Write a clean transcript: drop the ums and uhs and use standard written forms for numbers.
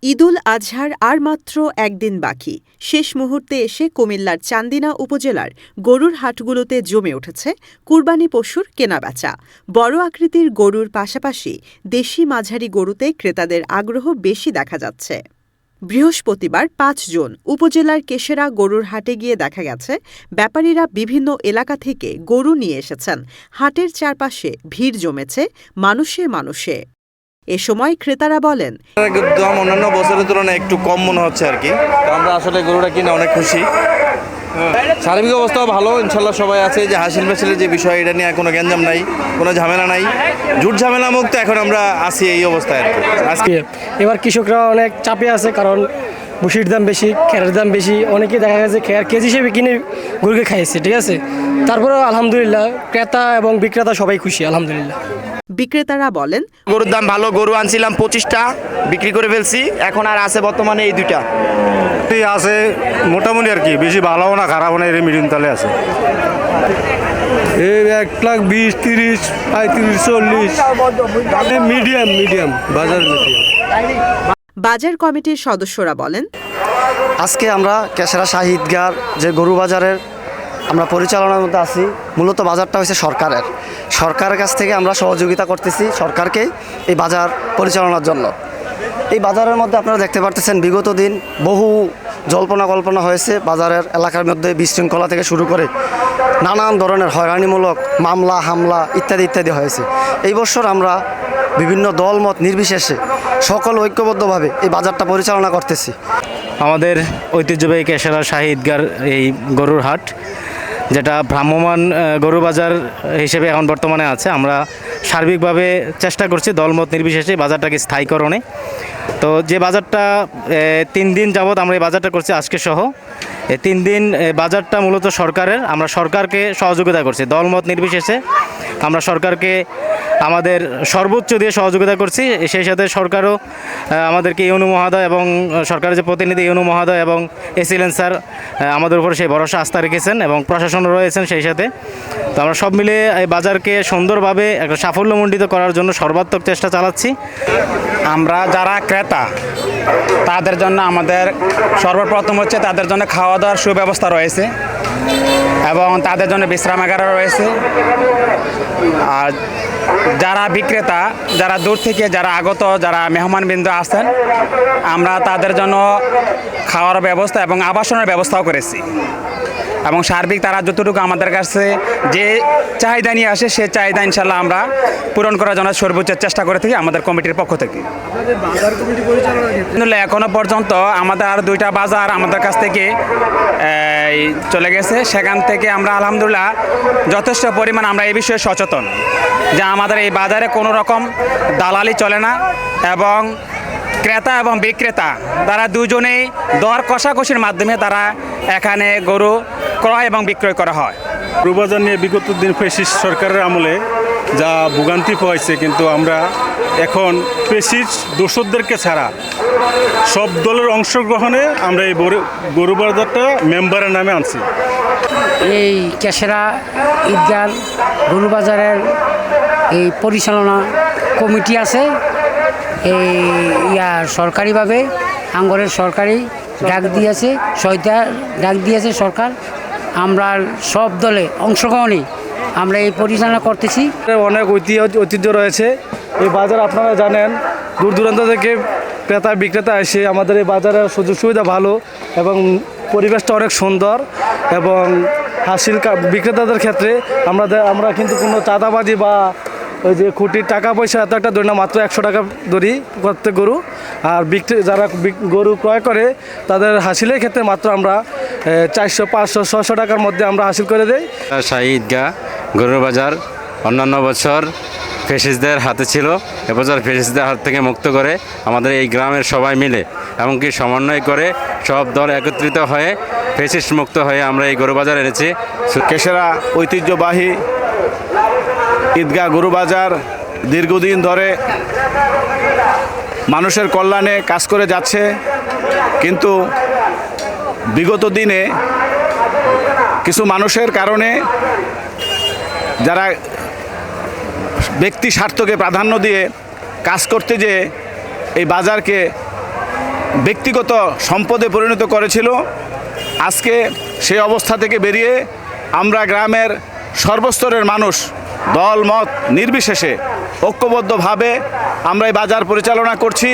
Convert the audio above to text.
ঈদুল আজহার আর মাত্র একদিন বাকি। শেষ মুহূর্তে এসে কুমিল্লার চান্দিনা উপজেলার গরুর হাটগুলোতে জমে উঠেছে কুরবানি পশুর কেনাবেচা। বড় আকৃতির গরুর পাশাপাশি দেশি মাঝারি গরুতে ক্রেতাদের আগ্রহ বেশি দেখা যাচ্ছে। বৃহস্পতিবার ৫ জুন উপজেলার কেশেরা গরুর হাটে গিয়ে দেখা গেছে ব্যাপারীরা বিভিন্ন এলাকা থেকে গরু নিয়ে এসেছেন। হাটের চারপাশে ভিড় জমেছে মানুষে মানুষে। এ সময় ক্রেতারা বলেন, দাম অন্যান্য বছরের তুলনায় একটু কম মনে হচ্ছে আর কি। তো আমরা আসলে গরুটা কিনে অনেক খুশি। সার্বিক অবস্থাও ভালো, ইনশাল্লাহ সবাই আছে। যে হাসিল মেশিলের যে বিষয়, এটা নিয়ে কোনো গ্যাঞ্জাম নাই, কোনো ঝামেলা নাই, ঝুট ঝামেলা মুক্ত এখন আমরা আছি এই অবস্থায় আর কি। আজকে এবার কৃষকরা অনেক চাপে আছে, কারণ ভুসির দাম বেশি, খেরের দাম বেশি। অনেকে দেখা গেছে খের কেজি হিসেবে কিনে গরুকে খাইছে, ঠিক আছে। তারপরেও আলহামদুলিল্লাহ ক্রেতা এবং বিক্রেতা সবাই খুশি আলহামদুলিল্লাহ। বিক্রেতারা বলেন, গরুর দাম ভালো। গরু আনছিলাম 25টা, বিক্রি করে ফেলছি। এখন আর আছে বর্তমানে এই 2টা আছে, মোটামুটি আর কি, বেশি ভালোও না খারাপও না, এর মিডিয়াম তালে আছে। এই 1,20,000, 30, 35, 40 মিডিয়াম বাজার মিডিয়াম। বাজার কমিটির সদস্যরা বলেন, আজকে আমরা কেশরা শাহী ঈদগার যে গরু বাজারের আমরা পরিচালনার মধ্যে আছি। মূলত বাজারটা হচ্ছে সরকারের কাছ থেকে আমরা সহযোগিতা করতেছি সরকারকে এই বাজার পরিচালনার জন্য। এই বাজারের মধ্যে আপনারা দেখতে পারতেছেন বিগত দিন বহু জল্পনা কল্পনা হয়েছে। বাজারের এলাকার মধ্যে বিশৃঙ্খলা থেকে শুরু করে নানান ধরনের হয়রানিমূলক মামলা হামলা ইত্যাদি ইত্যাদি হয়েছে। এই বছর আমরা বিভিন্ন দলমত নির্বিশেষে সকল ঐক্যবদ্ধভাবে এই বাজারটা পরিচালনা করতেছি। আমাদের ঐতিহ্যবাহী কেশেরা শাহী ঈদগার এই গরুর হাট, যেটা ভ্রাম্যমাণ গরু বাজার হিসেবে এখন বর্তমানে আছে, আমরা সার্বিকভাবে চেষ্টা করছি দলমত নির্বিশেষে বাজারটাকে স্থায়ীকরণে। তো যে বাজারটা 3 দিন যাবৎ আমরা এই বাজারটা করছি আজকে সহ, এই 3 দিন বাজারটা মূলত সরকারের। আমরা সরকারকে সহযোগিতা করছি দলমত নির্বিশেষে। আমরা সরকারকে আমাদের সর্বোচ্চ দিয়ে সহযোগিতা করছি। সেই সাথে সরকারও আমাদেরকে ইউনু মহোদয় এবং সরকারের যে প্রতিনিধি ইউনু মহোদয় এবং এসিলেন স্যার আমাদের উপর সেই ভরসা আস্থা রেখেছেন এবং প্রশাসনও রয়েছেন সেই সাথে। তো আমরা সব মিলে এই বাজারকে সুন্দরভাবে একটা সাফল্যমণ্ডিত করার জন্য সর্বাত্মক চেষ্টা চালাচ্ছি। আমরা যারা ক্রেতা তাদের জন্য আমাদের সর্বপ্রথম হচ্ছে তাদের জন্য খাওয়া দাওয়ার সুব্যবস্থা রয়েছে এবং তাদের জন্য বিশ্রামাগার রয়েছে। আর যারা বিক্রেতা, যারা দূর থেকে যারা আগত, যারা মেহমানবৃন্দ আসেন, আমরা তাদের জন্য খাওয়ার ব্যবস্থা এবং আবাসনের ব্যবস্থাও করেছি। এবং সার্বিক তারা যতটুকু আমাদের কাছে যে চাহিদা নিয়ে আসে সে চাহিদা ইনশাল্লাহ আমরা পূরণ করার জন্য সর্বোচ্চ চেষ্টা করে থাকি আমাদের কমিটির পক্ষ থেকে। এখনো পর্যন্ত আমাদের আর 2টা বাজার আমাদের কাছ থেকে চলে গেছে। সেখান থেকে আমরা আলহামদুলিল্লাহ যথেষ্ট পরিমাণ আমরা এই বিষয়ে সচেতন যে আমাদের এই বাজারে কোনো রকম দালালি চলে না এবং ক্রেতা এবং বিক্রেতা তারা দুজনেই দর কষাকষির মাধ্যমে তারা এখানে গরু ক্রয় এবং বিক্রয় করা হয়। গরু বাজার নিয়ে বিগত দিন ফ্যাসিস্ট সরকারের আমলে যা ভোগান্তি হয়েছে, কিন্তু আমরা এখন ফ্যাসিস্ট দোষরদেরকে ছাড়া সব দলের অংশগ্রহণে আমরা এই গরু বাজারটা মেম্বারের নামে আনছি। এই কেশেরা ঈদগার গরু বাজারের এই পরিচালনা কমিটি আছে। এই সরকারিভাবে আঙ্গরের সরকারি ডাক দিয়েছে, ডাক দিয়েছে সরকার। আমরা সব দলে অংশগ্রহণে আমরা এই পরিচালনা করতেছি। অনেক ঐতিহ্য রয়েছে এই বাজার। আপনারা জানেন দূর দূরান্ত থেকে ক্রেতা বিক্রেতা এসে আমাদের এই বাজারের সুযোগ সুবিধা ভালো এবং পরিবেশটা অনেক সুন্দর। এবং হাসিল বিক্রেতাদের ক্ষেত্রে আমরা কিন্তু কোনো চাঁদাবাজি বা ওই যে খুঁটির টাকা পয়সা এত একটা ধরি না, মাত্র 100 টাকা ধরি প্রত্যেক গরু। আর যারা গরু ক্রয় করে তাদের হাসিলের ক্ষেত্রে মাত্র আমরা 400, 500, 600 টাকার মধ্যে আমরা হাসিল করে দেই। শাহী ঈদগাহ গরুর বাজার অন্যান্য বছর ফ্যাসিস্টদের হাতে ছিল, এবছর ফ্যাসিস্টদের হাত থেকে মুক্ত করে আমাদের এই গ্রামের সবাই মিলে এমনকি সমন্বয় করে সব দল একত্রিত হয়ে ফ্যাসিস্ট মুক্ত হয়ে আমরা এই গরু বাজার এনেছি। কেশেরা ঐতিহ্যবাহী ঈদগাহ গরু বাজার দীর্ঘদিন ধরে মানুষের কল্যাণে কাজ করে যাচ্ছে, কিন্তু বিগত দিনে কিছু মানুষের কারণে যারা ব্যক্তি স্বার্থকে প্রাধান্য দিয়ে কাজ করতে যেয়ে এই বাজারকে ব্যক্তিগত সম্পদে পরিণত করেছিল। আজকে সেই অবস্থা থেকে বেরিয়ে আমরা গ্রামের সর্বস্তরের মানুষ দল মত নির্বিশেষে ঐক্যবদ্ধভাবে আমরা এই বাজার পরিচালনা করছি।